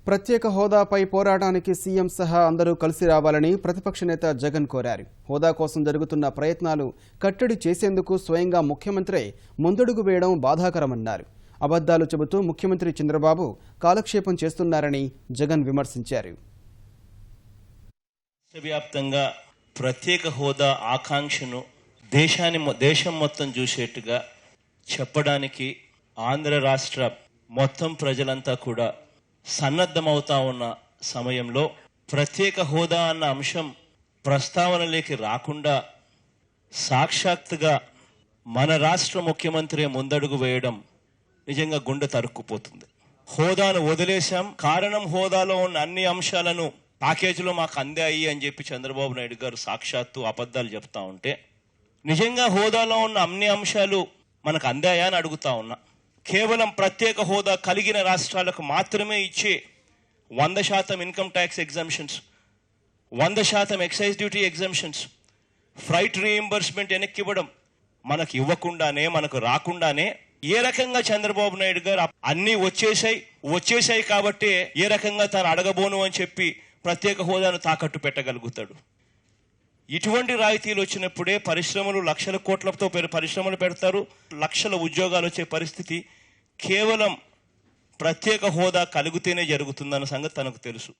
ప్రత్యేక హోదాపై పోరాటానికి సీఎం సహా అందరూ కలిసి రావాలని ప్రతిపక్ష నేత జగన్ కోరారు. హోదా కోసం జరుగుతున్న ప్రయత్నాలు కట్టడి చేసేందుకు స్వయంగా ముఖ్యమంత్రి ముందడుగు వేయడం బాధాకరమన్నారు. అబద్ధాలు చెబుతూ ముఖ్యమంత్రి చంద్రబాబు కాలక్షేపం చేస్తున్నారని జగన్ విమర్శించారు. దేశవ్యాప్తంగా ప్రత్యేక హోదా ఆకాంక్షను దేశం మొత్తం చూసేట్టుగా చెప్పడానికి ఆంధ్ర రాష్ట్ర మొత్తం ప్రజలంతా కూడా సన్నద్ధమవుతా ఉన్న సమయంలో ప్రత్యేక హోదా అన్న అంశం ప్రస్తావనలోకి రాకుండా సాక్షాత్తుగా మన రాష్ట్ర ముఖ్యమంత్రి ముందడుగు వేయడం నిజంగా గుండె తరుక్కుపోతుంది. హోదాను వదిలేశాం, కారణం హోదాలో ఉన్న అన్ని అంశాలను ప్యాకేజీలో మాకు అందాయి అని చెప్పి చంద్రబాబు నాయుడు గారు సాక్షాత్తు అబద్ధాలు చెప్తా ఉంటే, నిజంగా హోదాలో ఉన్న అన్ని అంశాలు మనకు అందాయా అని అడుగుతా ఉన్నా. కేవలం ప్రత్యేక హోదా కలిగిన రాష్ట్రాలకు మాత్రమే ఇచ్చే 100% income tax exemptions, 100% excise duty exemptions, freight reimbursement వెనక్కి ఇవ్వడం, మనకు ఇవ్వకుండానే మనకు రాకుండానే ఏ రకంగా చంద్రబాబు నాయుడు గారు అన్నీ వచ్చేసాయి కాబట్టి ఏ రకంగా తాను అడగబోను అని చెప్పి ప్రత్యేక హోదాను తాకట్టు పెట్టగలుగుతాడు. ఇటువంటి రాయితీలు వచ్చినప్పుడే పరిశ్రమలు లక్షల కోట్లతో పరిశ్రమలు పెడతారు, లక్షల ఉద్యోగాలు వచ్చే పరిస్థితి కేవలం ప్రత్యేక హోదా కలిగితేనే జరుగుతుందన్న సంగతి తనకు తెలుసు.